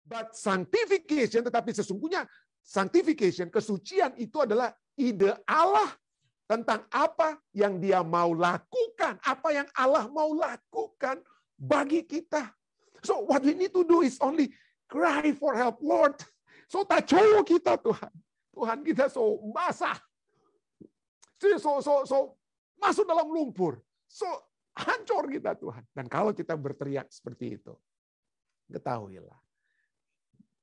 But sanctification, tetapi sesungguhnya sanctification, kesucian itu adalah ide Allah tentang apa yang Dia mau lakukan, apa yang Allah mau lakukan bagi kita. So what we need to do is only cry for help, Lord. So tacowo kita Tuhan. Tuhan kita so basah. So masuk dalam lumpur. So hancur kita Tuhan. Dan kalau kita berteriak seperti itu, ketahuilah,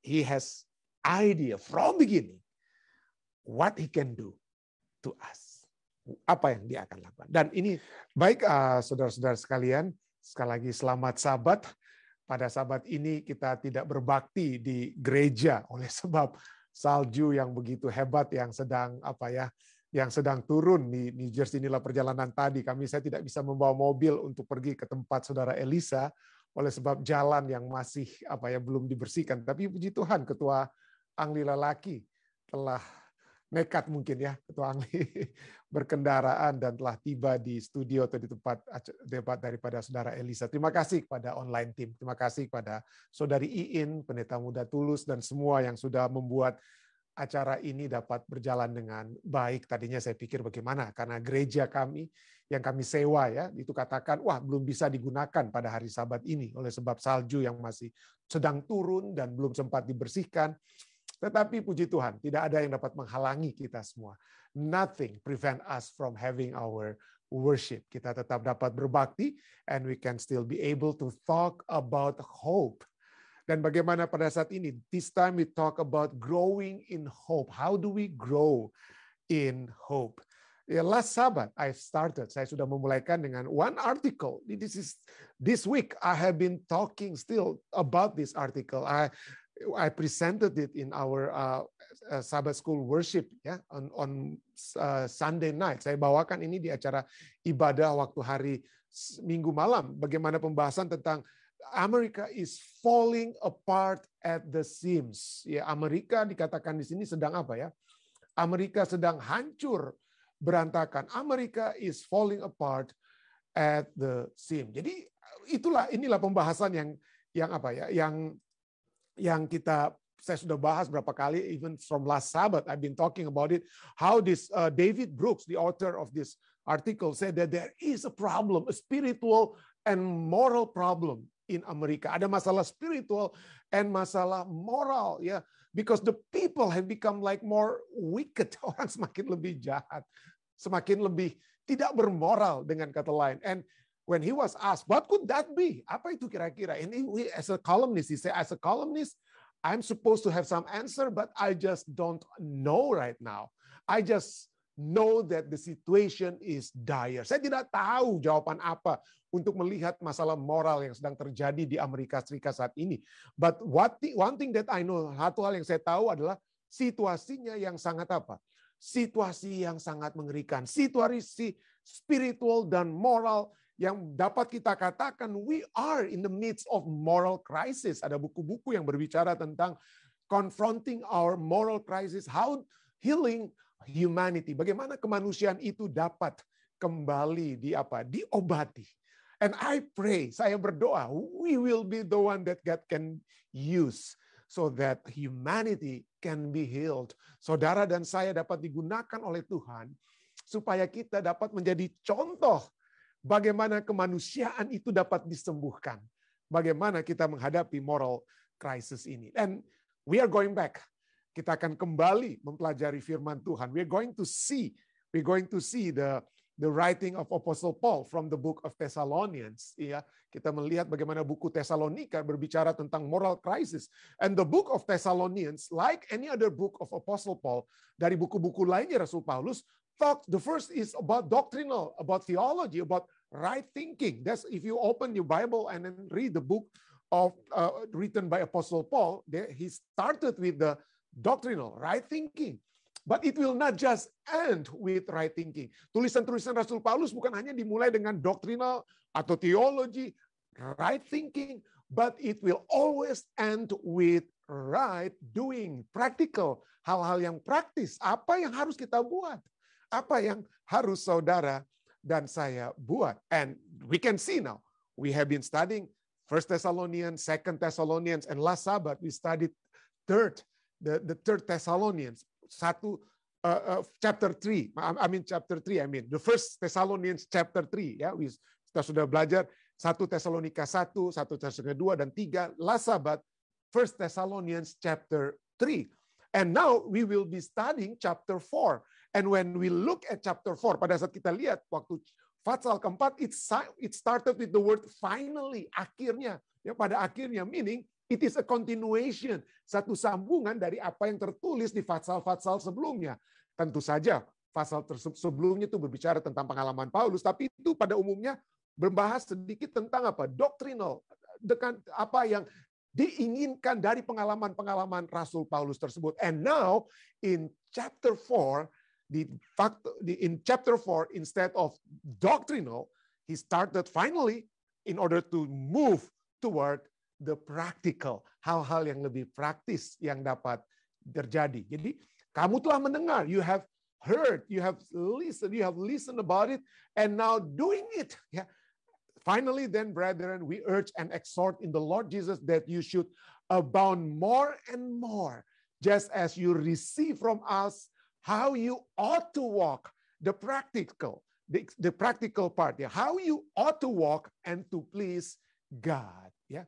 He has idea from beginning what He can do to us. Apa yang Dia akan lakukan. Dan ini baik saudara-saudara sekalian, sekali lagi selamat Sabat. Pada Sabat ini kita tidak berbakti di gereja oleh sebab salju yang begitu hebat yang sedang turun di New Jersey. Inilah perjalanan tadi saya tidak bisa membawa mobil untuk pergi ke tempat saudara Elisa oleh sebab jalan yang masih belum dibersihkan. Tapi puji Tuhan, ketua ahli lelaki telah nekat mungkin ya, ketua ahli berkendaraan dan telah tiba di studio atau di tempat debat daripada saudara Elisa. Terima kasih kepada online team, terima kasih kepada saudari Iin, pendeta muda Tulus, dan semua yang sudah membuat acara ini dapat berjalan dengan baik. Tadinya saya pikir bagaimana, karena gereja kami yang kami sewa ya, itu katakan, wah belum bisa digunakan pada hari Sabat ini oleh sebab salju yang masih sedang turun dan belum sempat dibersihkan. Tetapi puji Tuhan, tidak ada yang dapat menghalangi kita semua. Nothing prevent us from having our worship. Kita tetap dapat berbakti, and we can still be able to talk about hope. Dan bagaimana pada saat ini, this time we talk about growing in hope. How do we grow in hope? Ya, last Sabat saya sudah memulaikan dengan one article. This week I have been talking still about this article. I presented it in our Sabbath School worship ya on Sunday night. Saya bawakan ini di acara ibadah waktu hari Minggu malam. Bagaimana pembahasan tentang Amerika is falling apart at the seams. Ya, Amerika dikatakan di sini sedang apa ya? Amerika sedang hancur berantakan. Amerika is falling apart at the seam. Jadi inilah pembahasan yang saya sudah bahas berapa kali, even from last Sabbath I've been talking about it, how this David Brooks, the author of this article, said that there is a problem, a spiritual and moral problem in Amerika. Ada masalah spiritual and masalah moral ya, because the people have become like more wicked. Orang semakin lebih jahat, semakin lebih tidak bermoral dengan kata lain. And when he was asked, what could that be? Apa itu kira-kira? And he, as a columnist, he said, as a columnist, I'm supposed to have some answer, but I just don't know right now. I just know that the situation is dire. Saya tidak tahu jawaban apa untuk melihat masalah moral yang sedang terjadi di Amerika Serikat saat ini. But one thing that I know, satu hal yang saya tahu adalah situasinya yang sangat apa? Situasi yang sangat mengerikan. Situasi spiritual dan moral yang dapat kita katakan we are in the midst of moral crisis. Ada buku-buku yang berbicara tentang confronting our moral crisis, how healing humanity. Bagaimana kemanusiaan itu dapat kembali diobati. And I pray, saya berdoa, we will be the one that God can use so that humanity can be healed. Saudara dan saya dapat digunakan oleh Tuhan supaya kita dapat menjadi contoh bagaimana kemanusiaan itu dapat disembuhkan. Bagaimana kita menghadapi moral crisis ini. And we are going back. Kita akan kembali mempelajari firman Tuhan. We're going to see the writing of Apostle Paul from the book of Thessalonians. Ya, kita melihat bagaimana buku Tesalonika berbicara tentang moral crisis. And the book of Thessalonians, like any other book of Apostle Paul, dari buku-buku lainnya Rasul Paulus, the first is about doctrinal, about theology, about right thinking. That's if you open your Bible and then read the book of written by Apostle Paul, he started with the doctrinal, right thinking. But it will not just end with right thinking. Tulisan-tulisan Rasul Paulus bukan hanya dimulai dengan doctrinal atau theology, right thinking, but it will always end with right doing, practical, hal-hal yang praktis. Apa yang harus kita buat? Apa yang harus saudara dan saya buat? And we can see now, we have been studying First Thessalonians, Second Thessalonians, and last Sabbath we studied the third Thessalonians, chapter 3. The First Thessalonians chapter 3. Ya, kita sudah belajar 1 Tesalonika 1, 1 Tesalonika 2 dan 3. Last Sabbath, First Thessalonians chapter 3. And now we will be studying chapter 4. And when we look at chapter 4, pada saat kita lihat waktu Fatsal keempat, it started with the word finally, akhirnya. Ya, pada akhirnya, meaning it is a continuation, satu sambungan dari apa yang tertulis di Fatsal-Fatsal sebelumnya. Tentu saja, Fatsal sebelumnya itu berbicara tentang pengalaman Paulus, tapi itu pada umumnya membahas sedikit tentang apa? Doctrinal, dengan apa yang diinginkan dari pengalaman-pengalaman Rasul Paulus tersebut. And now, in chapter 4, in chapter 4, instead of doctrinal, he started finally in order to move toward the practical, hal-hal yang lebih praktis yang dapat terjadi. Jadi, kamu telah mendengar, you have heard, you have listened about it, and now doing it. Yeah. Finally, then, brethren, we urge and exhort in the Lord Jesus that you should abound more and more, just as you receive from us how you ought to walk, the practical part, ya. How you ought to walk and to please God, ya.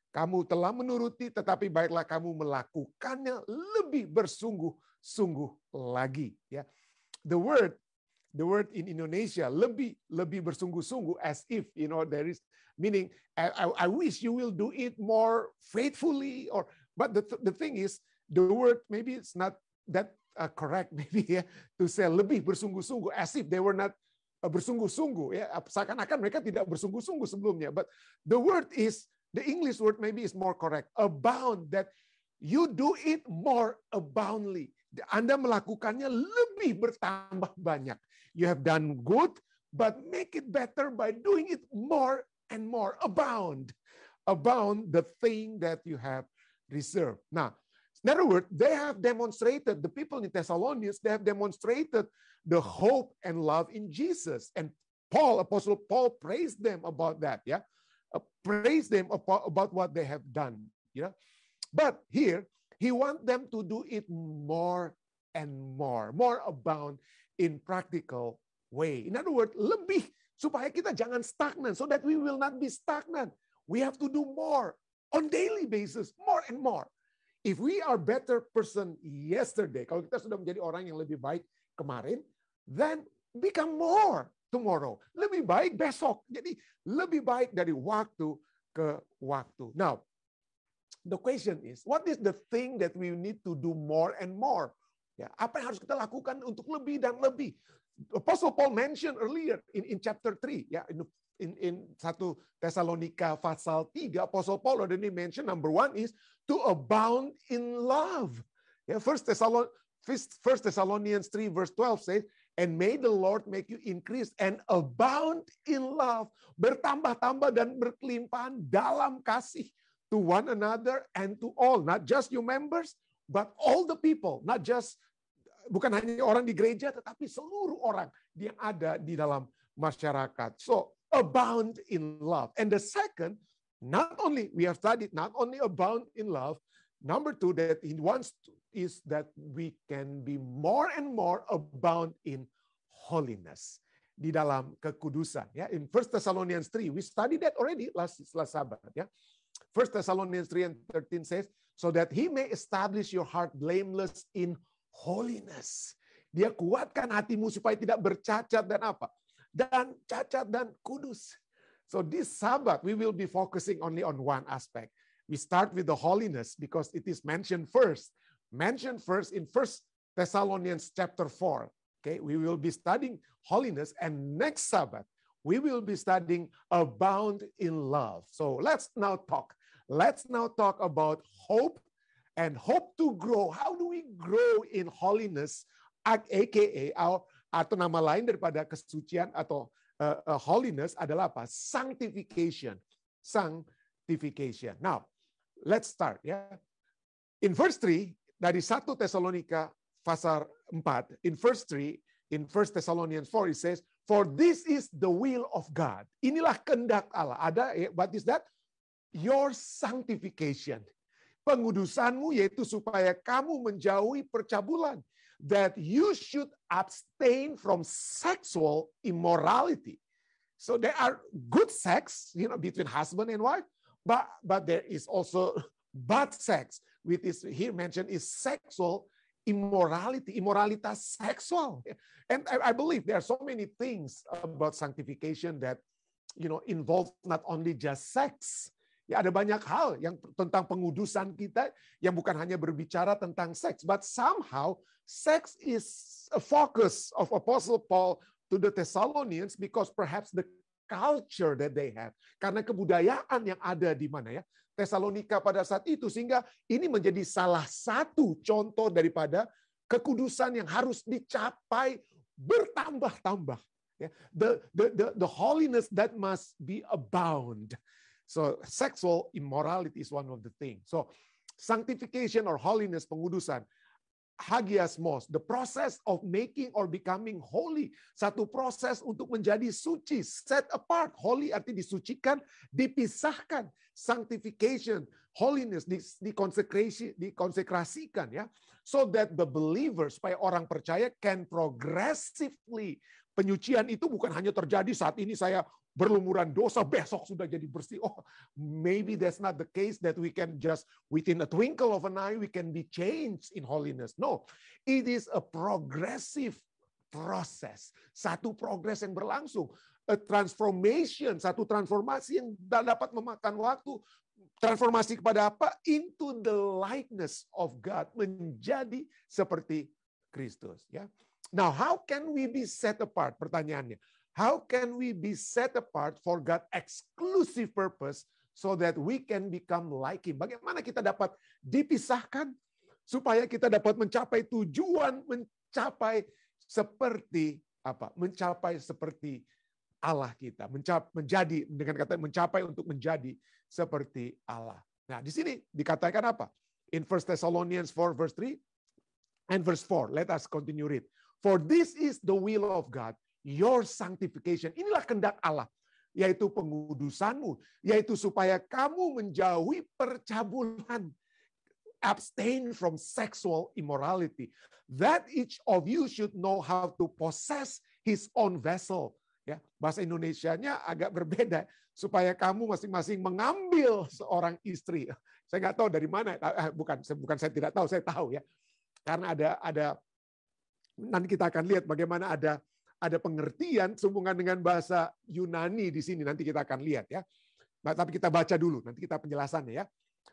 Kamu telah menuruti, tetapi baiklah kamu melakukannya lebih bersungguh-sungguh lagi, ya. The word in Indonesia lebih bersungguh-sungguh, as if there is meaning. I wish you will do it more faithfully, but the thing is, the word maybe it's not that correct, maybe, ya, to say lebih bersungguh-sungguh, as if they were not bersungguh-sungguh, ya, seakan-akan mereka tidak bersungguh-sungguh sebelumnya. But the English word maybe is more correct, abound, that you do it more aboundly. Anda melakukannya lebih bertambah banyak. You have done good, but make it better by doing it more and more. Abound the thing that you have reserved. Now, in other words, they have demonstrated, the people in Thessalonians, they have demonstrated the hope and love in Jesus. And Apostle Paul praised them about that. Yeah, praised them about what they have done. You know, but here he wants them to do it more and more abound in practical way. In other words, lebih, supaya kita jangan stagnan, so that we will not be stagnant. We have to do more on daily basis, more and more. If we are better person yesterday, kalau kita sudah menjadi orang yang lebih baik kemarin, then become more tomorrow. Lebih baik besok. Jadi lebih baik dari waktu ke waktu. Now, the question is, what is the thing that we need to do more and more? Ya, apa yang harus kita lakukan untuk lebih dan lebih? Apostle Paul mentioned earlier in chapter 3, ya, in 1 Tesalonika pasal 3, Apostle Paul already mentioned, number 1 is to abound in love. Yeah, First Thessalonians 3 verse 12 says, and may the Lord make you increase and abound in love. Bertambah-tambah dan berkelimpahan dalam kasih to one another and to all. Not just you members, but all the people. Not just, bukan hanya orang di gereja, tetapi seluruh orang yang ada di dalam masyarakat. So, abound in love. And the second, we have studied not only abound in love, number 2 that he wants to, is that we can be more and more abound in holiness, di dalam kekudusan. Ya, in 1 Thessalonians 3, we studied that already last Sabbath. Ya, 1 Thessalonians 3 and 13 says, so that he may establish your heart blameless in holiness. Dia kuatkan hatimu supaya tidak bercacat dan apa? Dan cacat dan kudus. So this Sabbath, we will be focusing only on one aspect. We start with the holiness because it is mentioned first in 1 Thessalonians chapter 4. Okay, we will be studying holiness, and next Sabbath, we will be studying abound in love. So let's now talk about hope and hope to grow. How do we grow in holiness, aka atau nama lain daripada kesucian atau holiness adalah apa? Sanctification. Now, let's start, ya. In verse 3 dari 1 Tesalonika pasal 4, in verse 3, in 1 Thessalonians 4 it says, for this is the will of God. Inilah kehendak Allah. Ada, what is that? your sanctification. Pengudusanmu yaitu supaya kamu menjauhi percabulan. That you should abstain from sexual immorality. So there are good sex, between husband and wife, but there is also bad sex, which is here mentioned is sexual immorality, immoralitas seksual. And I believe there are so many things about sanctification that involve not only just sex. Ya, ada banyak hal yang tentang pengudusan kita yang bukan hanya berbicara tentang seks, but somehow sex is a focus of Apostle Paul to the Thessalonians because perhaps the culture that they have. Karena kebudayaan yang ada di mana ya? Tesalonika pada saat itu, sehingga ini menjadi salah satu contoh daripada kekudusan yang harus dicapai bertambah-tambah. Ya, the holiness that must be abound. So sexual immorality is one of the things. So sanctification or holiness, pengudusan, hagiasmos, the process of making or becoming holy. Satu proses untuk menjadi suci, set apart. Holy artinya disucikan, dipisahkan. Sanctification, holiness, dikonsekrasikan ya. So that the believer, supaya orang percaya can progressively. Penyucian itu bukan hanya terjadi saat ini saya berlumuran dosa, besok sudah jadi bersih. Oh, maybe that's not the case that we can just within a twinkle of an eye we can be changed in holiness. No, it is a progressive process. Satu progres yang berlangsung. A transformation, satu transformasi yang dapat memakan waktu. Transformasi kepada apa? Into the likeness of God. Menjadi seperti Kristus. Ya. Now, how can we be set apart? Pertanyaannya. How can we be set apart for God's exclusive purpose so that we can become like Him? Bagaimana kita dapat dipisahkan supaya kita dapat mencapai tujuan, mencapai seperti apa? Mencapai seperti Allah kita. Menjadi, dengan kata mencapai untuk menjadi seperti Allah. Nah, di sini dikatakan apa? In 1 Thessalonians 4 verse 3 and verse 4. Let us continue read. For this is the will of God, your sanctification. Inilah kehendak Allah, yaitu pengudusanmu, yaitu supaya kamu menjauhi percabulan, abstain from sexual immorality, that each of you should know how to possess his own vessel. Ya, bahasa Indonesianya agak berbeda, supaya kamu masing-masing mengambil seorang istri. Saya nggak tahu dari mana, bukan saya tidak tahu, saya tahu ya, karena ada nanti kita akan lihat bagaimana ada pengertian sehubungan dengan bahasa Yunani di sini. Nanti kita akan lihat ya. Nah, tapi kita baca dulu, nanti kita penjelasannya ya.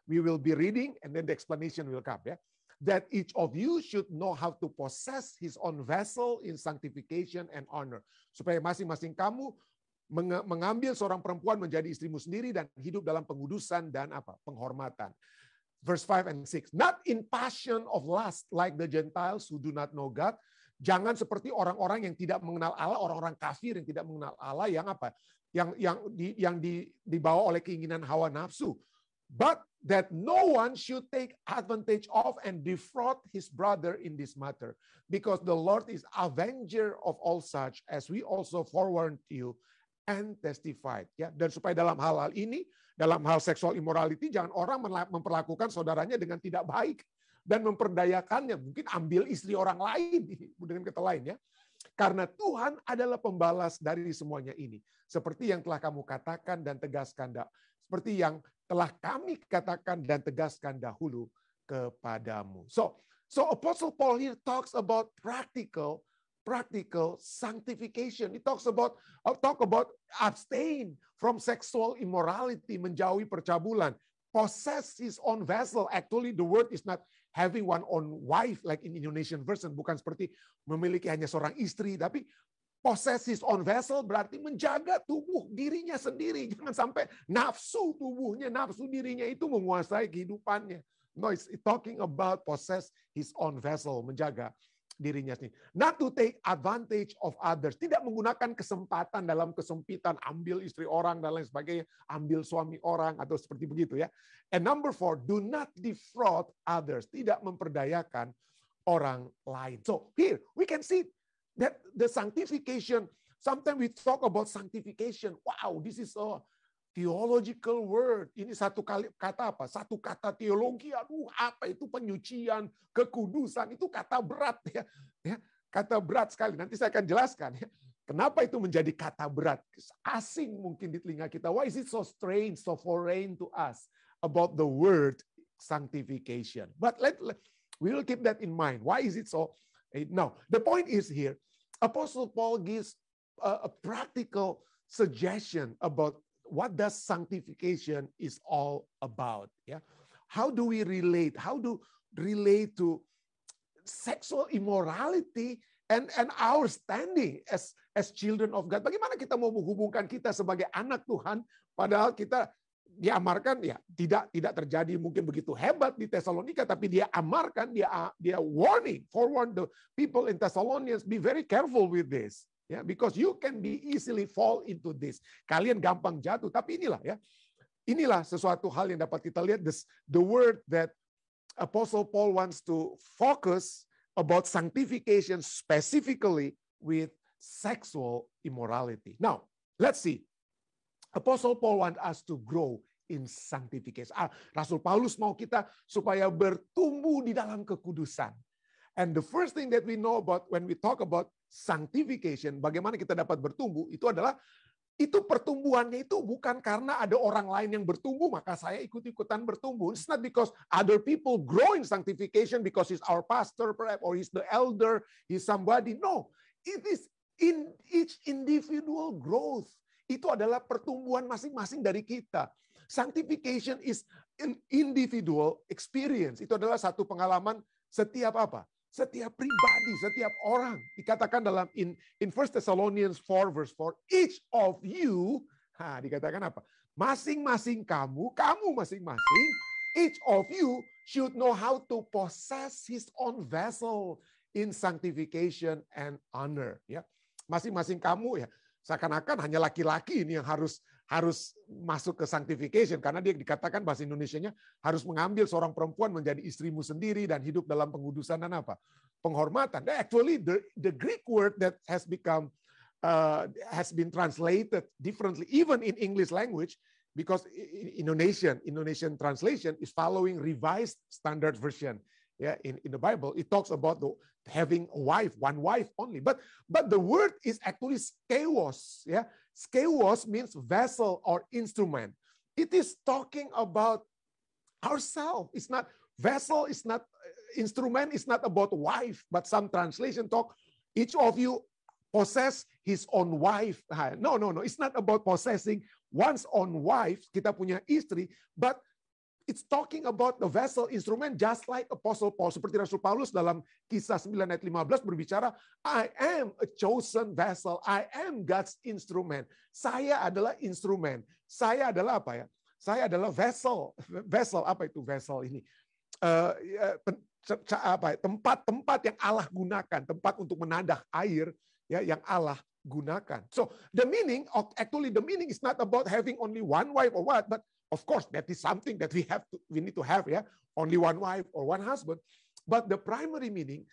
We will be reading and then the explanation will come ya. That each of you should know how to possess his own vessel in sanctification and honor. Supaya masing-masing kamu mengambil seorang perempuan menjadi istrimu sendiri dan hidup dalam pengudusan dan penghormatan. Verse 5 and 6. Not in passion of lust like the Gentiles who do not know God. Jangan seperti orang-orang yang tidak mengenal Allah, orang-orang kafir yang tidak mengenal Allah, yang apa? Yang dibawa oleh keinginan hawa nafsu. But that no one should take advantage of and defraud his brother in this matter, because the Lord is avenger of all such, as we also forewarned you and testified. Ya, dan supaya dalam hal-hal ini, dalam hal seksual immorality, jangan orang memperlakukan saudaranya dengan tidak baik dan memperdayakannya, mungkin ambil istri orang lain, dengan kata lain ya. Karena Tuhan adalah pembalas dari semuanya ini. Seperti yang telah kamu katakan dan tegaskan, seperti yang telah kami katakan dan tegaskan dahulu kepadamu. So Apostle Paul here talks about practical sanctification. He talk about abstain from sexual immorality, menjauhi percabulan, possess his own vessel. Actually, the word is not having one own wife like in Indonesian version, bukan seperti memiliki hanya seorang istri, tapi possess his own vessel berarti menjaga tubuh dirinya sendiri. Jangan sampai nafsu tubuhnya, nafsu dirinya itu menguasai kehidupannya. No, it's talking about possess his own vessel, menjaga dirinya sendiri. Not to take advantage of others. Tidak menggunakan kesempatan dalam kesempitan, ambil istri orang dan lain sebagainya, ambil suami orang atau seperti begitu ya. And number 4, do not defraud others. Tidak memperdayakan orang lain. So here we can see that the sanctification, sometimes we talk about sanctification. Wow, this is theological word. Ini satu kali kata apa? Satu kata teologi. Aduh, apa itu penyucian, kekudusan? Itu kata berat ya. Ya, kata berat sekali. Nanti saya akan jelaskan ya. Kenapa itu menjadi kata berat? Asing mungkin di telinga kita. Why is it so strange, so foreign to us about the word sanctification? But we will keep that in mind. Why is it so? Now, the point is here, Apostle Paul gives a practical suggestion about what does sanctification is all about. Yeah, how do we relate? How do relate to sexual immorality and our standing as children of God? Bagaimana kita mau menghubungkan kita sebagai anak Tuhan, padahal kita diamarkan ya tidak terjadi mungkin begitu hebat di Tesalonika, tapi dia amarkan, dia forewarn the people in Thessalonians, be very careful with this. Ya, because you can be easily fall into this. Kalian gampang jatuh, tapi inilah ya. Inilah sesuatu hal yang dapat kita lihat, the word that Apostle Paul wants to focus about sanctification specifically with sexual immorality. Now, let's see. Apostle Paul wants us to grow in sanctification. Rasul Paulus mau kita supaya bertumbuh di dalam kekudusan. And the first thing that we know about when we talk about sanctification, bagaimana kita dapat bertumbuh, itu adalah itu pertumbuhannya itu bukan karena ada orang lain yang bertumbuh, maka saya ikut-ikutan bertumbuh. It's not because other people grow in sanctification because he's our pastor perhaps, or he's the elder, he's somebody. No, it is in each individual growth. Itu adalah pertumbuhan masing-masing dari kita. Sanctification is an individual experience. Itu adalah satu pengalaman setiap apa? Setiap pribadi, setiap orang. Dikatakan dalam in 1 Thessalonians 4 verse 4, each of you, dikatakan apa? Masing-masing kamu masing-masing, each of you should know how to possess his own vessel in sanctification and honor. Ya, masing-masing kamu ya, seakan-akan hanya laki-laki ini yang harus masuk ke sanctification, karena dia dikatakan bahasa Indonesianya harus mengambil seorang perempuan menjadi istrimu sendiri dan hidup dalam pengudusan dan apa? Penghormatan. Actually, the Greek word that has been translated differently, even in English language, because Indonesian translation is following Revised Standard Version. Yeah, in the Bible, it talks about having a wife, one wife only. But the word is actually skeuos. Yeah, skeuos means vessel or instrument. It is talking about ourselves. It's not vessel. It's not instrument. It's not about wife. But some translation talk each of you possess his own wife. No. It's not about possessing one's own wife. Kita punya istri, but it's talking about the vessel, instrument, just like Apostle Paul. Seperti Rasul Paulus dalam Kisah 9 ayat 15 berbicara, I am a chosen vessel. I am God's instrument. Saya adalah instrumen. Saya adalah apa ya? Saya adalah vessel. Vessel, apa itu vessel ini? Tempat-tempat yang Allah gunakan. Tempat untuk menadah air ya, yang Allah gunakan. So the meaning is not about having only one wife or what, but of course, that is something that we need to have, yeah, only one wife or one husband. But the primary meaning,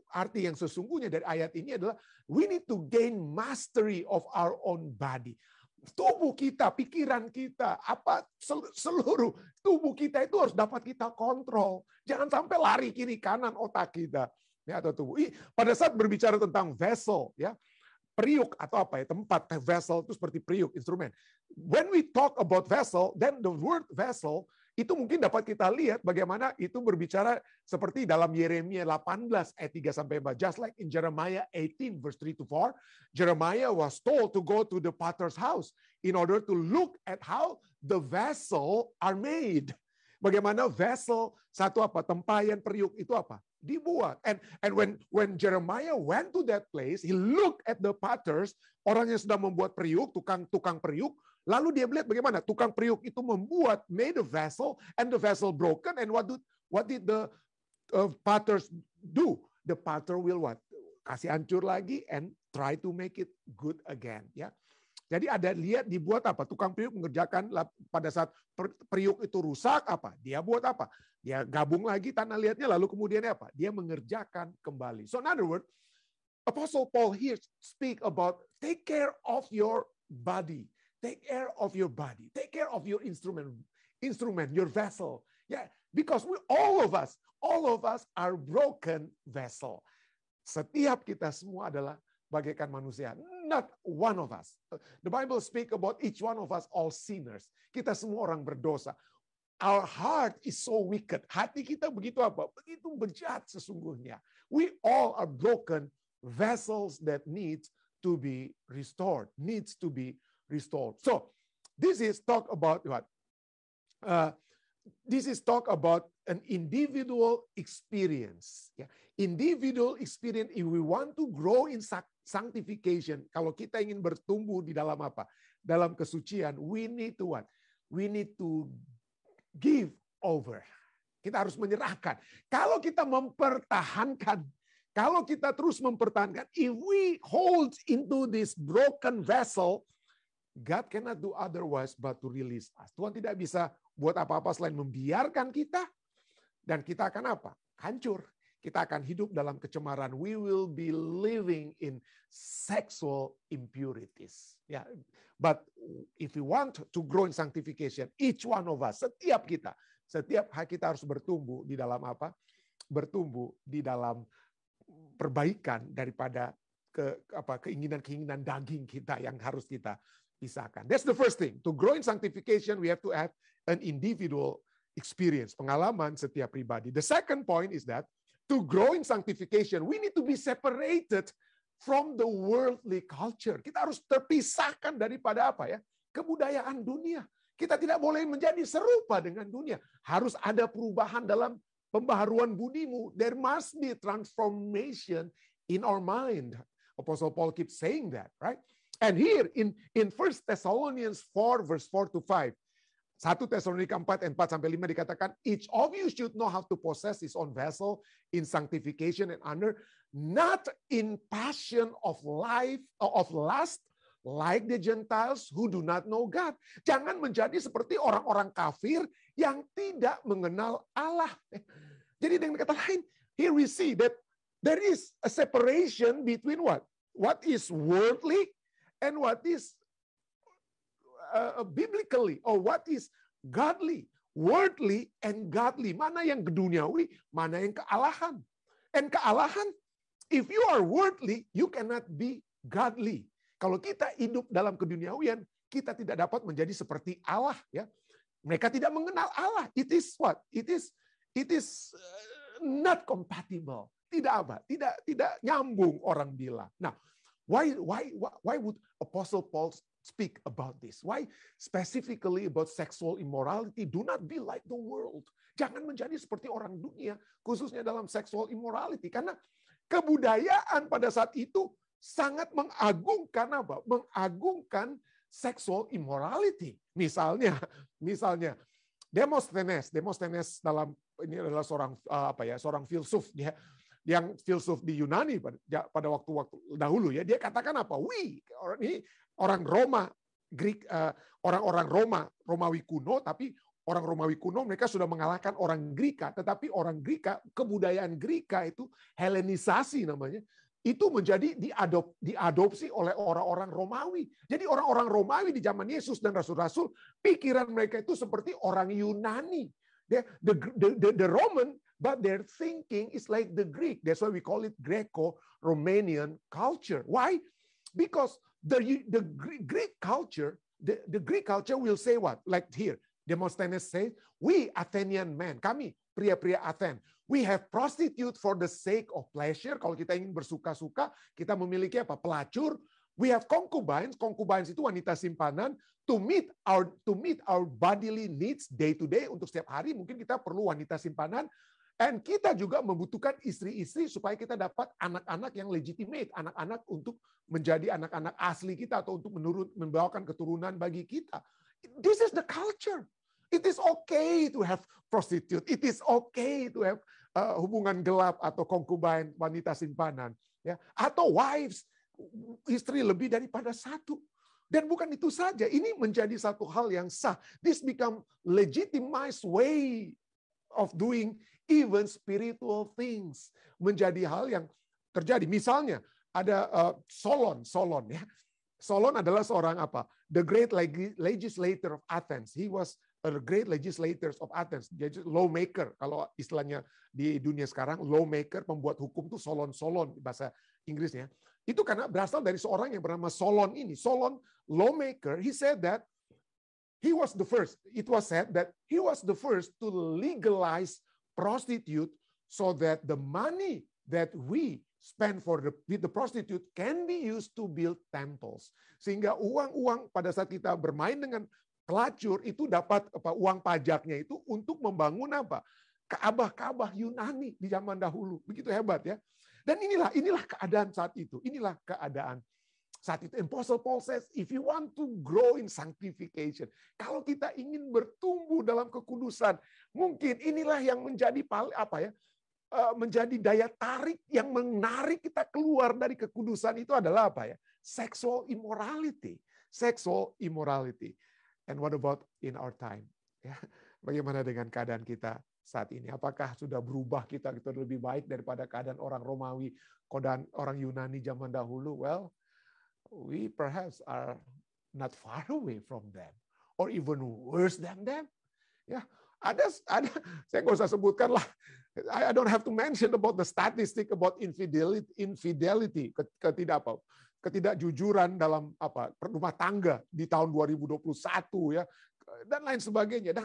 arti yang sesungguhnya dari ayat ini adalah we need to gain mastery of our own body. Tubuh kita, pikiran kita, seluruh tubuh kita itu harus dapat kita kontrol. Jangan sampai lari kiri kanan otak kita, ya, atau tubuh. Pada saat berbicara tentang vessel, ya, periuk atau apa ya, tempat vessel itu seperti periuk, instrumen. When we talk about vessel, then the word vessel itu mungkin dapat kita lihat bagaimana itu berbicara seperti dalam Yeremia 18 ayat 3 sampai 4. Just like in Jeremiah 18 verse 3 to 4, Jeremiah was told to go to the potter's house in order to look at how the vessel are made. Bagaimana vessel, satu apa, tempayan periuk itu apa? Dibuat. And when Jeremiah went to that place, he looked at the potters, orang yang sedang membuat periuk, tukang periuk, lalu dia melihat bagaimana tukang periuk itu made a vessel, and the vessel broken, and what did the potters do? The potter will what? Kasih hancur lagi and try to make it good again, ya. Jadi ada lihat dibuat apa? Tukang periuk mengerjakan pada saat periuk itu rusak apa? Dia buat apa? Dia gabung lagi tanah liatnya lalu kemudian apa? Dia mengerjakan kembali. So in other words, Apostle Paul here speak about take care of your body. Take care of your body. Take care of your instrument, your vessel. Yeah, because all of us are broken vessel. Setiap kita semua adalah bagaikan manusia. Not one of us. The Bible speak about each one of us all sinners. Kita semua orang berdosa. Our heart is so wicked. Hati kita begitu apa? Begitu bejat sesungguhnya. We all are broken vessels that need to be restored. Needs to be restored. So, this is talk about what? This is talk about an individual experience. Yeah. Individual experience, if we want to grow in sanctification, kalau kita ingin bertumbuh di dalam apa? Dalam kesucian, we need to what? We need to give over. Kita harus menyerahkan. Kalau kita mempertahankan, kalau kita terus mempertahankan, if we hold into this broken vessel, God cannot do otherwise but to release us. Tuhan tidak bisa buat apa-apa selain membiarkan kita, dan kita akan apa? Hancur. Kita akan hidup dalam kecemaran. We will be living in sexual impurities. Yeah. But if we want to grow in sanctification, each one of us, setiap hari kita harus bertumbuh di dalam apa? Bertumbuh di dalam perbaikan daripada keinginan-keinginan daging kita yang harus kita pisahkan. That's the first thing. To grow in sanctification, we have to have an individual experience, pengalaman setiap pribadi. The second point is that to grow in sanctification, we need to be separated from the worldly culture. Kita harus terpisahkan daripada apa ya? Kebudayaan dunia. Kita tidak boleh menjadi serupa dengan dunia. Harus ada perubahan dalam pembaharuan budimu. There must be transformation in our mind. Apostle Paul keeps saying that, right? And here in 1 Thessalonians 4 verse 4 to 5, 1 Tesalonika 4 ayat 4 sampai 5 dikatakan, each of you should know how to possess his own vessel in sanctification and honor, not in passion of life of lust, like the Gentiles who do not know God. Jangan menjadi seperti orang-orang kafir yang tidak mengenal Allah. Jadi dengan kata lain, here we see that there is a separation between what? What is worldly and what is biblically, or what is godly. Worldly and godly. Mana yang duniawi, mana yang kealahan. And kealahan, if you are worldly, you cannot be godly. Kalau kita hidup dalam keduniawian, kita tidak dapat menjadi seperti Allah. Ya, mereka tidak mengenal Allah. It is what? It is not compatible. Tidak apa? Tidak nyambung orang bilang. Nah, why would Apostle Paul speak about this? Why specifically about sexual immorality? Do not be like the world. Jangan menjadi seperti orang dunia, khususnya dalam sexual immorality. Karena kebudayaan pada saat itu sangat mengagungkan apa? Mengagungkan sexual immorality. Misalnya Demosthenes dalam ini adalah seorang filsuf dia, yang filsuf di Yunani pada waktu-waktu dahulu ya, dia katakan apa? Orang Roma, orang-orang Romawi kuno, tapi orang Romawi kuno mereka sudah mengalahkan orang Greka, tetapi orang Greka, kebudayaan Greka itu Helenisasi namanya, itu menjadi diadopsi oleh orang-orang Romawi. Jadi orang-orang Romawi di zaman Yesus dan Rasul-Rasul, pikiran mereka itu seperti orang Yunani. The Roman, but their thinking is like the Greek. That's why we call it Greco-Romanian culture. Why? Because the Greek culture, the Greek culture will say what? Like here, Demosthenes says, we Athenian men, kami pria-pria Athens, we have prostitute for the sake of pleasure. Kalau kita ingin bersuka-suka, kita memiliki apa? Pelacur. We have concubines. Concubines itu wanita simpanan to meet our bodily needs day to day. Untuk setiap hari mungkin kita perlu wanita simpanan. And kita juga membutuhkan istri-istri supaya kita dapat anak-anak yang legitimate, anak-anak untuk menjadi anak-anak asli kita atau untuk membawakan keturunan bagi kita. This is the culture. It is okay to have prostitute. It is okay to have hubungan gelap atau concubine, wanita simpanan, ya, atau wives, istri lebih daripada satu. Dan bukan itu saja, ini menjadi satu hal yang sah. This become legitimized way of doing even spiritual things, menjadi hal yang terjadi. Misalnya ada Solon ya. Solon adalah seorang apa? The great legislator of Athens. He was a great legislator of Athens. Jadi lawmaker. Kalau istilahnya di dunia sekarang, lawmaker, pembuat hukum tuh Solon bahasa Inggrisnya. Itu karena berasal dari seorang yang bernama Solon ini. Solon, lawmaker, he said that he was the first. It was said that he was the first to legalize prostitute so that the money that we spend with the prostitute can be used to build temples. Sehingga uang-uang pada saat kita bermain dengan pelacur itu dapat uang pajaknya itu untuk membangun apa? Kaabah-kaabah Yunani di zaman dahulu. Begitu hebat ya. Dan inilah keadaan saat itu. Inilah keadaan saat itu. Apostle Paul says, if you want to grow in sanctification, kalau kita ingin bertumbuh dalam kekudusan, mungkin inilah yang menjadi menjadi daya tarik yang menarik kita keluar dari kekudusan itu adalah apa ya? Sexual immorality. Sexual immorality. And what about in our time? Ya, bagaimana dengan keadaan kita saat ini? Apakah sudah berubah kita lebih baik daripada keadaan orang Romawi, keadaan orang Yunani zaman dahulu? Well, we perhaps are not far away from them, or even worse than them. Ya, ada saya nggak usah sebutkan lah. I don't have to mention about the statistic about infidelity, ketidakjujuran dalam rumah tangga di tahun 2021 ya, dan lain sebagainya. Dan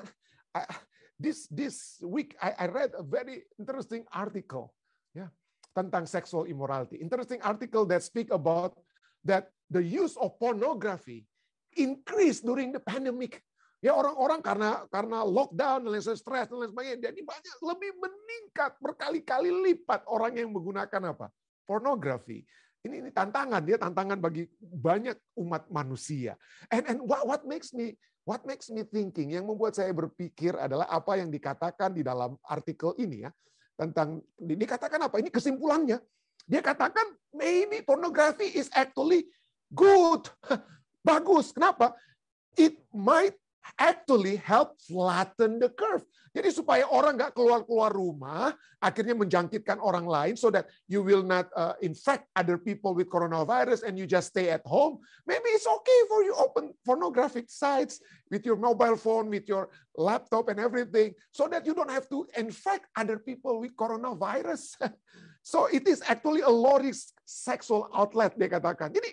this week I read a very interesting article ya tentang sexual immorality. Interesting article that speak about that the use of pornography increased during the pandemic. Ya orang-orang karena lockdown dan lain stres dan lain sebagainya, jadi banyak lebih meningkat berkali-kali lipat orang yang menggunakan apa? Pornografi. Ini tantangan tantangan bagi banyak umat manusia. And what makes me thinking, yang membuat saya berpikir adalah apa yang dikatakan di dalam artikel ini ya, tentang dikatakan apa? Ini kesimpulannya. Dia katakan maybe pornography is actually good. Bagus. Kenapa? It might actually help flatten the curve. Jadi supaya orang nggak keluar rumah, akhirnya menjangkitkan orang lain, so that you will not infect other people with coronavirus and you just stay at home. Maybe it's okay for you open pornographic sites with your mobile phone, with your laptop and everything, so that you don't have to infect other people with coronavirus. So it is actually a low risk sexual outlet, dia katakan. Jadi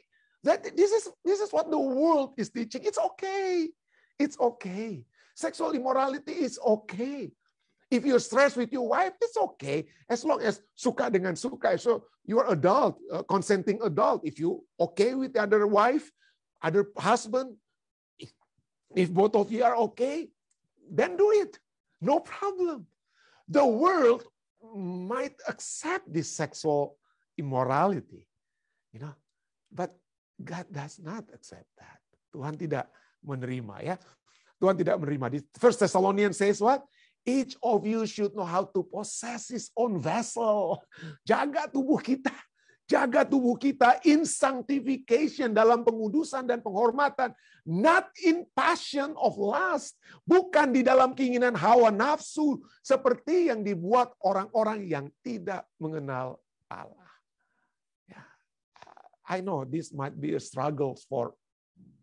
this is what the world is teaching. It's okay. It's okay. Sexual immorality is okay. If you're stressed with your wife, it's okay. As long as suka dengan suka. So you're adult, consenting adult. If you okay with the other wife, other husband, if both of you are okay, then do it. No problem. The world might accept this sexual immorality, but God does not accept that. Tuhan tidak menerima ya. Tuhan tidak menerima. Di 1 Thessalonians says what? Each of you should know how to possess his own vessel. Jaga tubuh kita. Jaga tubuh kita in sanctification, dalam pengudusan dan penghormatan. Not in passion of lust. Bukan di dalam keinginan hawa nafsu. Seperti yang dibuat orang-orang yang tidak mengenal Allah. Ya. I know this might be a struggle for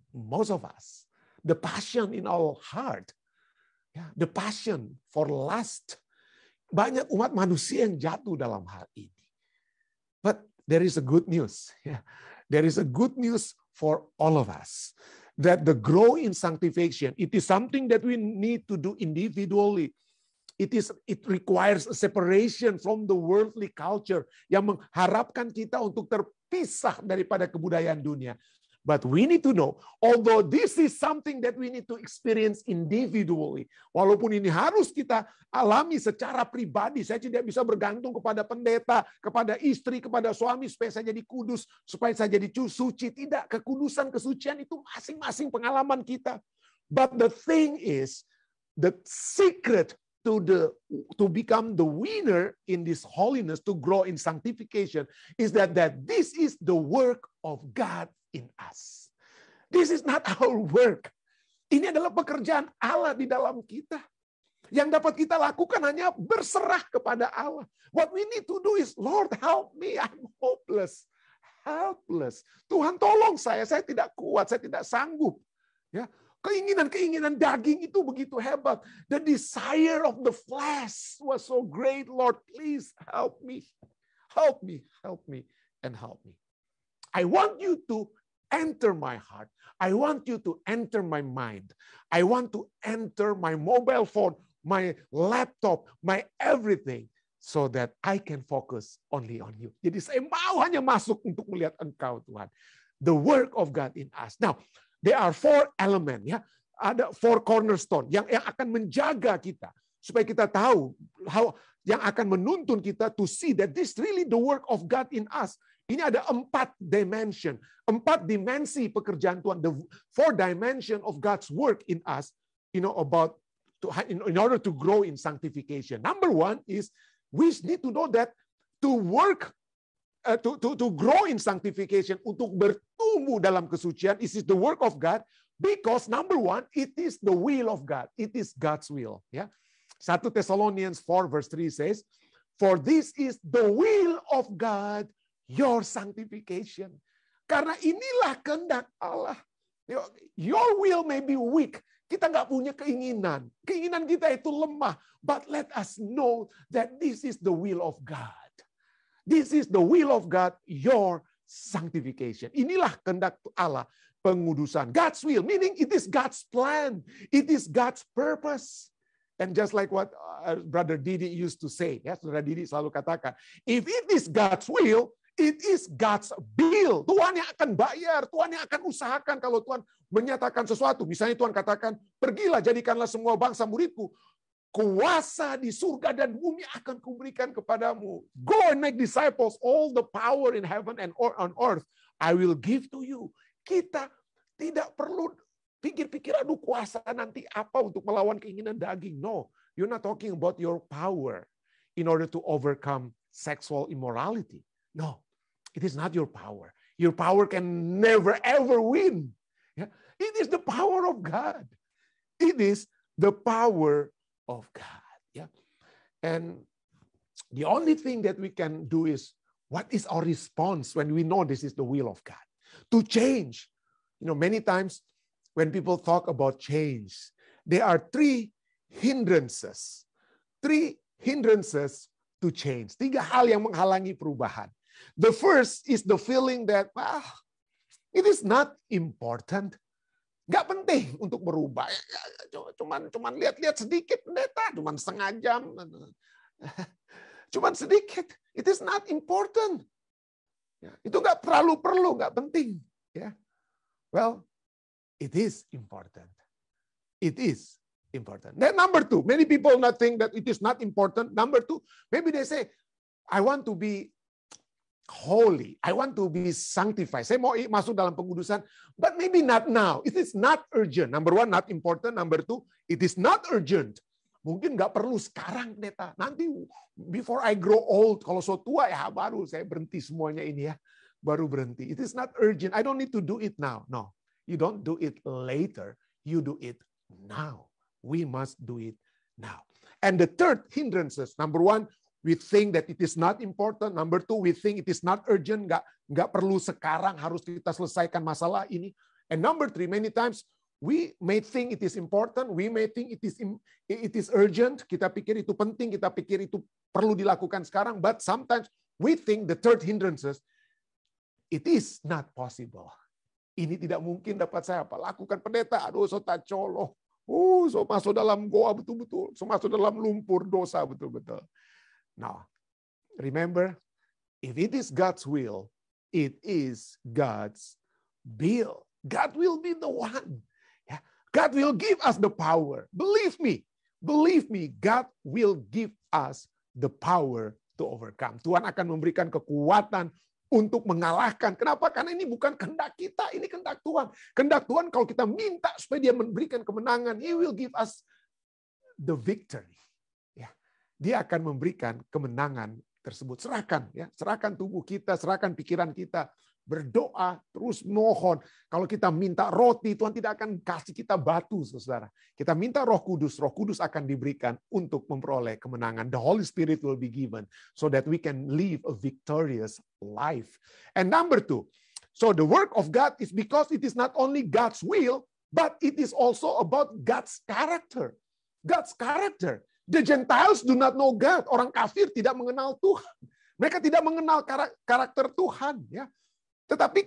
most of us. The passion in our heart. The passion for lust. Banyak umat manusia yang jatuh dalam hal ini. But there is a good news. There is a good news for all of us. That the grow in sanctification, it is something that we need to do individually. It requires a separation from the worldly culture yang mengharapkan kita untuk terpisah daripada kebudayaan dunia. But we need to know, although this is something that we need to experience individually, walaupun ini harus kita alami secara pribadi, saya tidak bisa bergantung kepada pendeta, kepada istri, kepada suami, supaya saya jadi kudus, supaya saya jadi suci. Tidak, kekudusan, kesucian itu masing-masing pengalaman kita. But the thing is, the secret to become the winner in this holiness, to grow in sanctification, is that this is the work of God in us. This is not our work. Ini adalah pekerjaan Allah di dalam kita. Yang dapat kita lakukan hanya berserah kepada Allah. What we need to do is, Lord, help me. I'm hopeless. helpless. Tuhan tolong saya tidak kuat, saya tidak sanggup. Ya, keinginan-keinginan daging itu begitu hebat. The desire of the flesh was so great, Lord, please help me. Help me, help me, and help me. I want you to enter my heart. I want you to enter my mind. I want to enter my mobile phone, my laptop, my everything, so that I can focus only on you. Jadi saya mau hanya masuk untuk melihat Engkau, Tuhan. The work of God in us. Now, there are 4 elements, ya. Ada 4 cornerstone yang akan menjaga kita supaya kita tahu yang akan menuntun kita to see that this really the work of God in us. Ini ada 4 dimension, 4 dimensi pekerjaan Tuhan. The 4 dimension of God's work in us, about in order to grow in sanctification. Number 1 is we need to know that to work, to grow in sanctification, untuk bertumbuh dalam kesucian, is the work of God. Because number 1, it is the will of God. It is God's will. Ya, 1 Thessalonians 4 verse 3 says, "For this is the will of God, your sanctification." Karena inilah kehendak Allah. Your will may be weak. Kita nggak punya keinginan. Keinginan kita itu lemah. But let us know that this is the will of God. This is the will of God, your sanctification. Inilah kehendak Allah, pengudusan. God's will, meaning it is God's plan. It is God's purpose. And just like what Brother Didi used to say, ya, Saudara Didi selalu katakan, if it is God's will, it is God's bill. Tuhan yang akan bayar, Tuhan yang akan usahakan kalau Tuhan menyatakan sesuatu. Misalnya Tuhan katakan, pergilah jadikanlah semua bangsa muridku. Kuasa di surga dan bumi akan kuberikan kepadamu. Go and make disciples, all the power in heaven and on earth I will give to you. Kita tidak perlu pikir-pikir, aduh kuasa nanti apa untuk melawan keinginan daging. No, you're not talking about your power in order to overcome sexual immorality. No, it is not your power. Your power can never ever win. It is the power of God. It is the power of God. Yeah. And the only thing that we can do is, what is our response when we know this is the will of God? To change. Many times when people talk about change, there are 3 hindrances. 3 hindrances to change. 3 hal yang menghalangi perubahan. The first is the feeling that, it is not important. Nggak penting untuk berubah. Cuman lihat-lihat sedikit, pendeta. Cuman setengah jam. Cuman sedikit. It is not important. Itu nggak perlu, nggak penting. Well, it is important. It is important. Then number 2, many people not think that it is not important. Number 2, maybe they say, I want to be holy. I want to be sanctified. Saya mau masuk dalam pengudusan, but maybe not now. It is not urgent. Number 1, not important. Number 2, it is not urgent. Mungkin nggak perlu sekarang, pendeta. Nanti before I grow old, kalau so tua ya baru saya berhenti semuanya ini ya. Baru berhenti. It is not urgent. I don't need to do it now. No, you don't do it later. You do it now. We must do it now. And the third hindrances, number 1, we think that it is not important. Number 2, we think it is not urgent. Nggak perlu sekarang, harus kita selesaikan masalah ini. And number 3, many times we may think it is important. We may think it is urgent. Kita pikir itu penting. Kita pikir itu perlu dilakukan sekarang. But sometimes we think the third hindrances, it is not possible. Ini tidak mungkin dapat saya lakukan, pendeta. Aduh, so tacolo. So masuk dalam goa betul-betul. So masuk dalam lumpur dosa betul-betul. Now, remember, if it is God's will, it is God's bill. God will be the one. God will give us the power. Believe me, God will give us the power to overcome. Tuhan akan memberikan kekuatan untuk mengalahkan. Kenapa? Karena ini bukan kehendak kita, ini kehendak Tuhan. Kehendak Tuhan kalau kita minta supaya Dia memberikan kemenangan, He will give us the victory. Dia akan memberikan kemenangan tersebut. Serahkan tubuh kita, serahkan pikiran kita berdoa, terus mohon. Kalau kita minta roti, Tuhan tidak akan kasih kita batu, saudara. Kita minta Roh Kudus akan diberikan untuk memperoleh kemenangan. The Holy Spirit will be given so that we can live a victorious life. And number 2, so the work of God is because it is not only God's will, but it is also about God's character. God's character. The Gentiles do not know God. Orang kafir tidak mengenal Tuhan. Mereka tidak mengenal karakter Tuhan, ya. Tetapi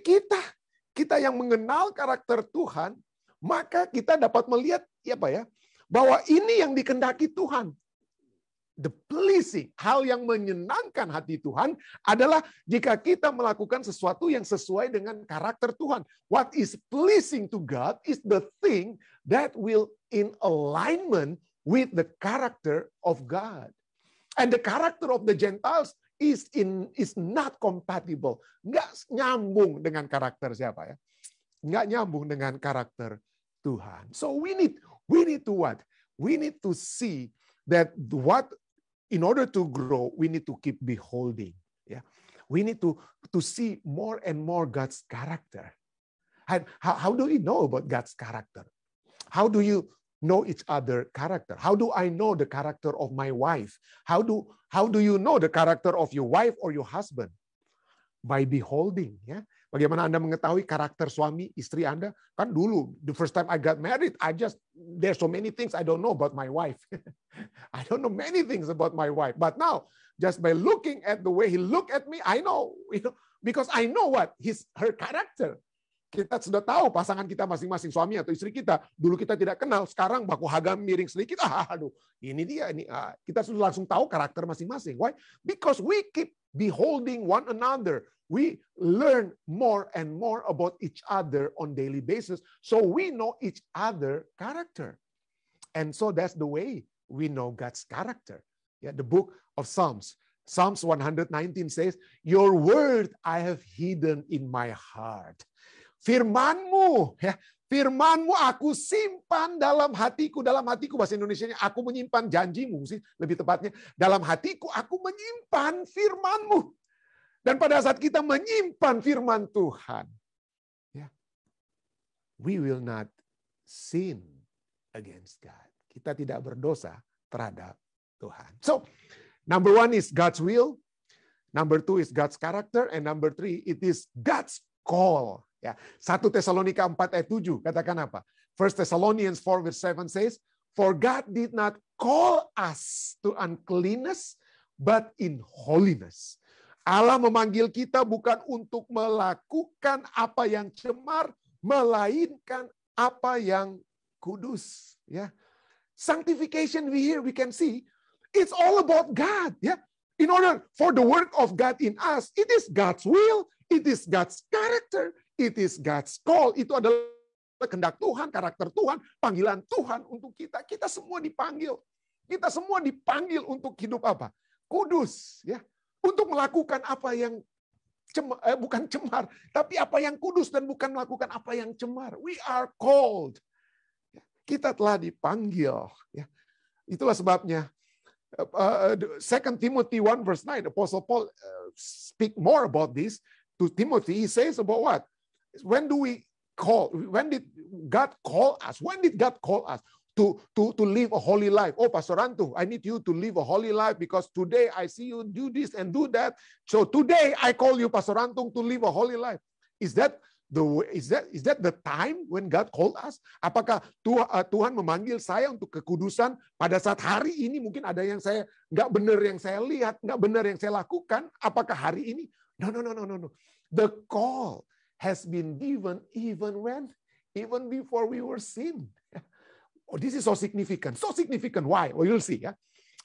kita yang mengenal karakter Tuhan, maka kita dapat melihat bahwa ini yang dikehendaki Tuhan. The pleasing, hal yang menyenangkan hati Tuhan adalah jika kita melakukan sesuatu yang sesuai dengan karakter Tuhan. What is pleasing to God is the thing that will in alignment with the character of God. And the character of the Gentiles is not compatible. Nggak nyambung dengan karakter siapa ya? Nggak nyambung dengan karakter Tuhan. So we need to what? We need to see that in order to grow, we need to keep beholding. Yeah, we need to see more and more God's character. And how do we know about God's character? How do you know each other character? How do I know the character of my wife? How do you know the character of your wife or your husband? By beholding, ya. Bagaimana Anda mengetahui karakter suami istri Anda? Kan dulu, the first time I got married, there's so many things I don't know about my wife. I don't know many things about my wife. But now, just by looking at the way he look at me, I know, because I know her character. Kita sudah tahu pasangan kita masing-masing, suami atau istri kita. Dulu kita tidak kenal, sekarang baku hagam miring sedikit, aduh, ini dia. Kita sudah langsung tahu karakter masing-masing. Why? Because we keep beholding one another. We learn more and more about each other on daily basis, so we know each other character. And so that's the way we know God's character. Yeah, the book of Psalms 119 says, "Your word I have hidden in my heart." Firman-Mu, ya, Firman-Mu aku simpan dalam hatiku. Dalam hatiku, bahasa Indonesianya, aku menyimpan janji-Mu, sih lebih tepatnya. Dalam hatiku aku menyimpan firman-Mu. Dan pada saat kita menyimpan firman Tuhan, ya, we will not sin against God. Kita tidak berdosa terhadap Tuhan. So, number 1 is God's will. Number 2 is God's character. And number 3, it is God's call. Ya, 1 Tesalonika 4 ayat 7 katakan apa? 1 Thessalonians 4 verse 7 says, "For God did not call us to uncleanness, but in holiness." Allah memanggil kita bukan untuk melakukan apa yang cemar, melainkan apa yang kudus. Ya, sanctification we can see, it's all about God. Ya, in order for the work of God in us, it is God's will, it is God's character. It is God's call. Itu adalah kehendak Tuhan, karakter Tuhan, panggilan Tuhan untuk kita. Kita semua dipanggil. Kita semua dipanggil untuk hidup apa? Kudus, ya. Untuk melakukan apa yang bukan cemar, tapi apa yang kudus, dan bukan melakukan apa yang cemar. We are called. Kita telah dipanggil, ya. Itulah sebabnya 2 Timothy 1 verse 9, Apostle Paul speak more about this to Timothy. He says about what? When did God call us? When did God call us to live a holy life? Oh, Pastor Rantu, I need you to live a holy life because today I see you do this and do that. So today I call you, Pastor Rantung, to live a holy life. Is that the time when God called us? Apakah Tuhan memanggil saya untuk kekudusan pada saat hari ini? Mungkin ada yang saya nggak benar yang saya lihat, nggak benar yang saya lakukan. Apakah hari ini? No. The call has been given even before we were sinned. Oh, this is so significant. So significant. Why? Well, you'll see. Yeah?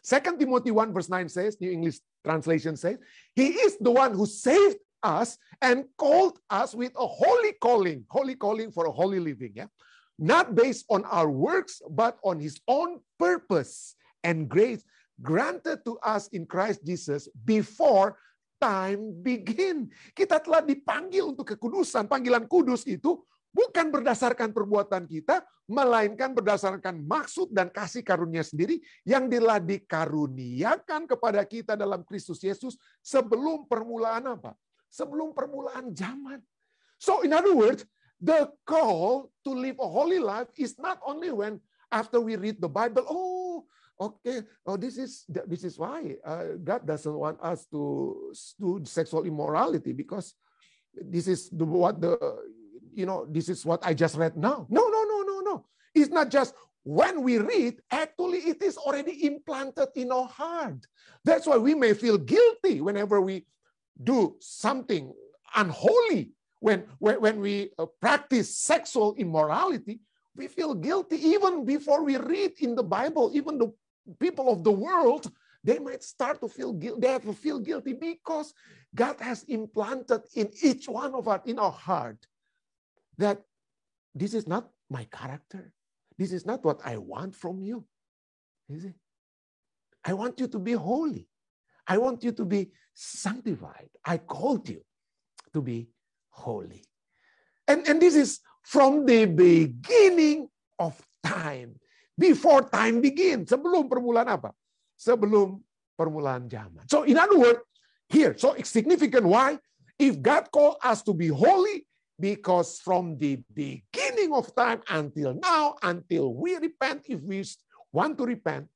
2 Timothy 1 verse 9 says, New English Translation says, He is the one who saved us and called us with a holy calling for a holy living. Yeah? Not based on our works, but on His own purpose and grace granted to us in Christ Jesus before time begin. Kita telah dipanggil untuk kekudusan. Panggilan kudus itu bukan berdasarkan perbuatan kita, melainkan berdasarkan maksud dan kasih karunia sendiri yang telah dikaruniakan kepada kita dalam Kristus Yesus sebelum permulaan apa? sebelum permulaan zaman. So in other words, the call to live a holy life is not only when after we read the Bible, okay, this is why God doesn't want us to do sexual immorality, because this is this is what I just read now. No. It's not just when we read, actually it is already implanted in our heart. That's why we may feel guilty whenever we do something unholy. When we practice sexual immorality, we feel guilty even before we read in the Bible. Even the people of the world, they might start to feel guilty. They have to feel guilty because God has implanted in each one of us, in our heart, that this is not my character. This is not what I want from you. Is it? I want you to be holy. I want you to be sanctified. I called you to be holy. And this is from the beginning of time. Before time begins. Sebelum permulaan apa? Sebelum permulaan zaman. So in other words, here, so it's significant why? If God called us to be holy, because from the beginning of time until now, until we repent, if we want to repent,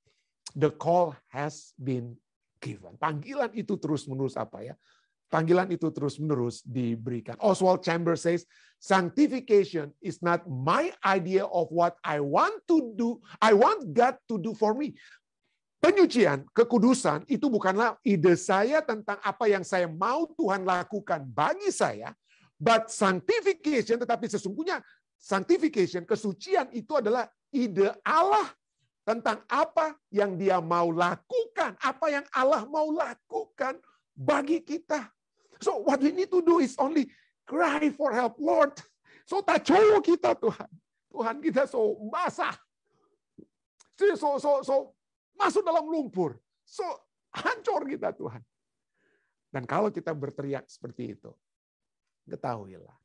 the call has been given. Panggilan itu terus-menerus apa ya? Panggilan itu terus-menerus diberikan. Oswald Chambers says, sanctification is not my idea of what I want to do. I want God to do for me. Penyucian, kekudusan, itu bukanlah ide saya tentang apa yang saya mau Tuhan lakukan bagi saya. But sanctification, tetapi sesungguhnya sanctification, kesucian itu adalah ide Allah tentang apa yang Dia mau lakukan, apa yang Allah mau lakukan bagi kita. So what we need to do is only cry for help, Lord. So tacowo kita Tuhan. Tuhan kita so basah. So masuk dalam lumpur. So hancur kita Tuhan. Dan kalau kita berteriak seperti itu, ketahuilah,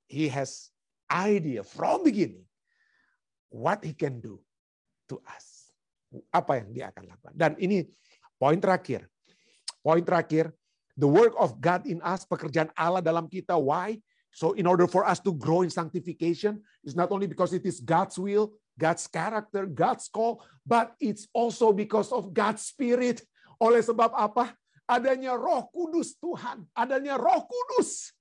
He has idea from beginning what He can do to us. Apa yang Dia akan lakukan. Dan ini poin terakhir. Poin terakhir, the work of God in us, pekerjaan Allah dalam kita. Why? So in order for us to grow in sanctification, it's not only because it is God's will, God's character, God's call, but it's also because of God's Spirit. Oleh sebab apa? Adanya Roh Kudus Tuhan, adanya Roh Kudus.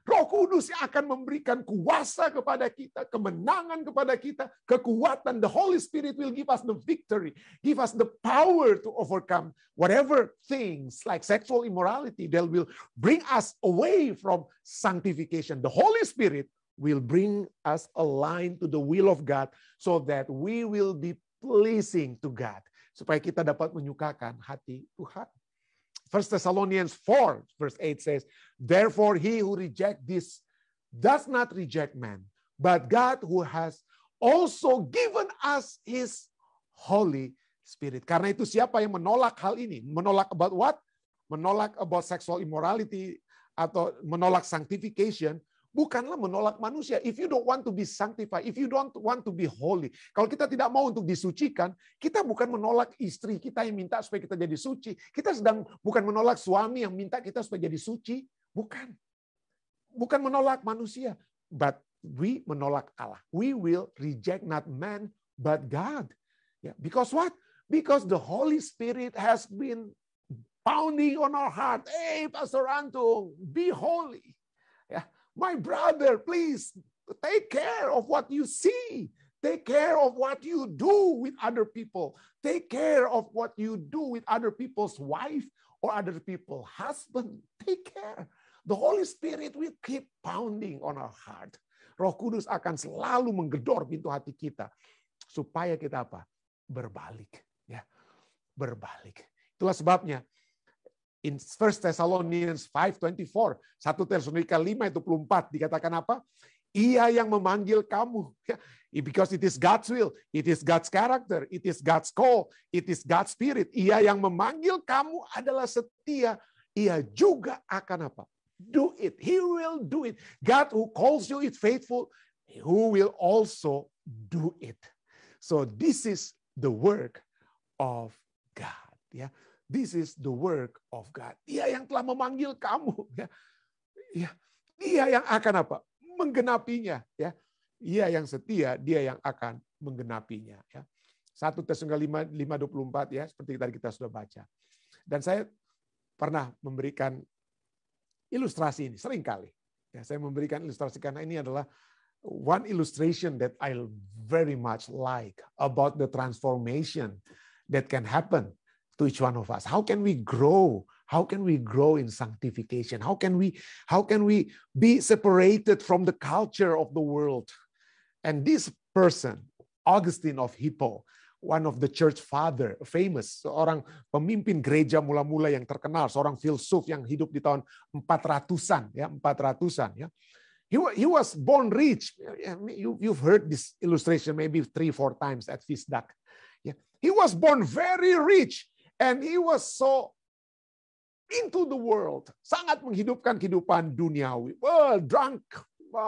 Roh Kudus yang akan memberikan kuasa kepada kita, kemenangan kepada kita, kekuatan. The Holy Spirit will give us the victory, give us the power to overcome whatever things like sexual immorality that will bring us away from sanctification. The Holy Spirit will bring us aligned to the will of God so that we will be pleasing to God. Supaya kita dapat menyukakan hati Tuhan. 1 Thessalonians 4 verse 8 says, therefore he who rejects this does not reject man, but God who has also given us his Holy Spirit. Karena itu siapa yang menolak hal ini? Menolak about what? Menolak about sexual immorality atau menolak sanctification, bukanlah menolak manusia. If you don't want to be sanctified, if you don't want to be holy, kalau kita tidak mau untuk disucikan, kita bukan menolak istri kita yang minta supaya kita jadi suci. Kita sedang bukan menolak suami yang minta kita supaya jadi suci. Bukan. Bukan menolak manusia. But we menolak Allah. We will reject not man, but God. Yeah. Because what? Because the Holy Spirit has been pounding on our heart. Hey, Pastor Antung, be holy. Yeah. My brother, please take care of what you see. Take care of what you do with other people. Take care of what you do with other people's wife or other people's husband. Take care. The Holy Spirit will keep pounding on our heart. Roh Kudus akan selalu menggedor pintu hati kita supaya kita apa? Berbalik, ya. Berbalik. Itulah sebabnya in 1 Thessalonians 5:24, 1 Tesalonika 5:24 dikatakan apa? Ia yang memanggil kamu. Because it is God's will, it is God's character, it is God's call, it is God's Spirit. Ia yang memanggil kamu adalah setia. Ia juga akan apa? Do it. He will do it. God who calls you is faithful, who will also do it. So this is the work of God. Ya. This is the work of God. Dia yang telah memanggil kamu. Ya. Dia yang akan apa? Menggenapinya. Ya. Dia yang setia, dia yang akan menggenapinya. Ya. 1 Tesalonika 5:24 ya, seperti tadi kita sudah baca. Dan saya pernah memberikan ilustrasi ini, seringkali. Ya, saya memberikan ilustrasi karena ini adalah one illustration that I very much like about the transformation that can happen to each one of us. How can we grow? How can we grow in sanctification? How can we be separated from the culture of the world? And this person, Augustine of Hippo, one of the church father, famous, seorang pemimpin gereja mula-mula yang terkenal, seorang filsuf yang hidup di tahun 400-an, ya, 400-an, ya. He was born rich. You've heard this illustration maybe 3-4 times at Visdak. Yeah. He was born very rich and he was so into the world, sangat menghidupkan kehidupan duniawi. Drunk,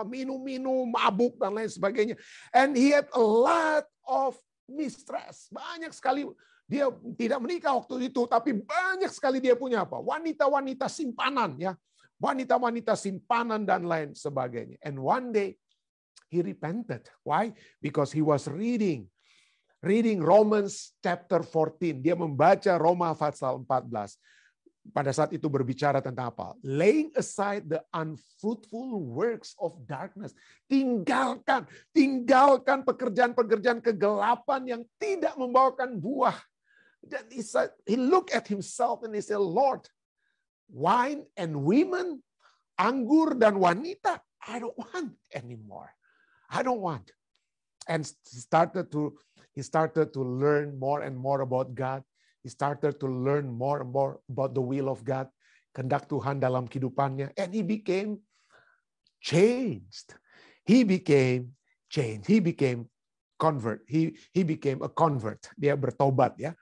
minum-minum, mabuk dan lain sebagainya. And he had a lot of mistress. Banyak sekali dia tidak menikah waktu itu, tapi banyak sekali dia punya apa? Wanita-wanita simpanan, ya. Wanita-wanita simpanan dan lain sebagainya. And one day he repented. Why? Because he was reading Romans chapter 14. Dia membaca Roma pasal 14. Pada saat itu berbicara tentang apa? Laying aside the unfruitful works of darkness. Tinggalkan pekerjaan-pekerjaan kegelapan yang tidak membawakan buah. Dan he looked at himself and he said, Lord, wine and women, anggur dan wanita, I don't want anymore. I don't want. And he started to learn more and more about God. He started to learn more and more about the will of God, kehendak Tuhan dalam kehidupannya, and he became changed. He became changed. He became convert. He became a convert. Dia bertobat, ya.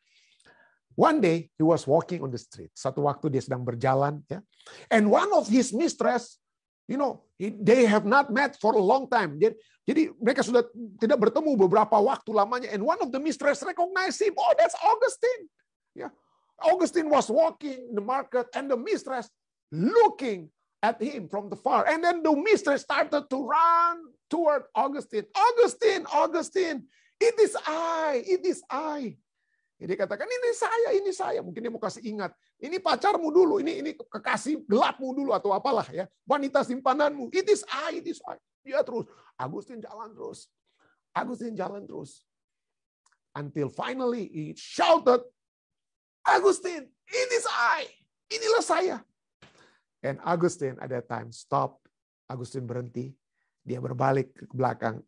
One day he was walking on the street. Satu waktu dia sedang berjalan, ya. And one of his mistress, they have not met for a long time. Jadi mereka sudah tidak bertemu beberapa waktu lamanya. And one of the mistress recognized him. Oh, that's Augustine. Yeah. Augustine was walking in the market and the mistress looking at him from the far. And then the mistress started to run toward Augustine. Augustine, it is I. Jadi katakan, ini saya. Mungkin dia mau kasih ingat. Ini pacarmu dulu, ini kekasih gelapmu dulu atau apalah, ya. Wanita simpananmu. It is I. Dia terus. Augustine jalan terus. Until finally he shouted, Augustine, it is I. Inilah saya. And Augustine at that time stopped. Augustine berhenti. Dia berbalik ke belakang.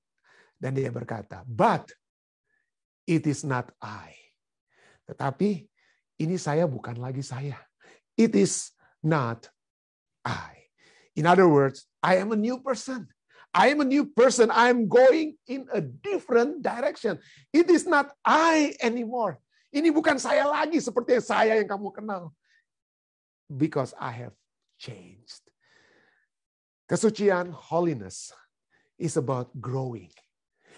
Dan dia berkata, but it is not I. Tetapi ini saya bukan lagi saya. It is not I. In other words, I am a new person. I am a new person. I am going in a different direction. It is not I anymore. Ini bukan saya lagi seperti saya yang kamu kenal. Because I have changed. Kesucian, holiness, is about growing.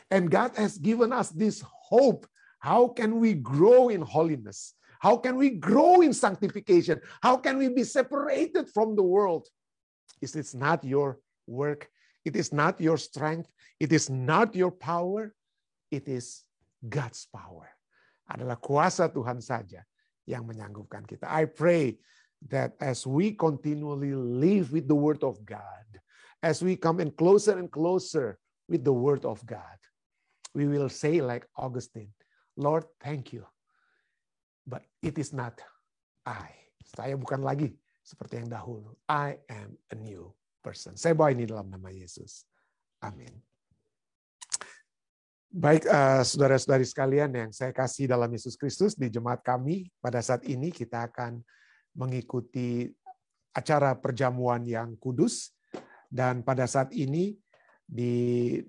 And God has given us this hope. How can we grow in holiness? How can we grow in sanctification? How can we be separated from the world? It is not your work. It is not your strength. It is not your power. It is God's power. Adalah kuasa Tuhan saja yang menyanggupkan kita. I pray that as we continually live with the Word of God, as we come in closer and closer with the Word of God, we will say like Augustine, Lord, thank you. But it is not I. Saya bukan lagi seperti yang dahulu. I am a new person. Saya bawa ini dalam nama Yesus. Amin. Baik, saudara-saudari sekalian yang saya kasih dalam Yesus Kristus, di jemaat kami pada saat ini kita akan mengikuti acara perjamuan yang kudus, dan pada saat ini di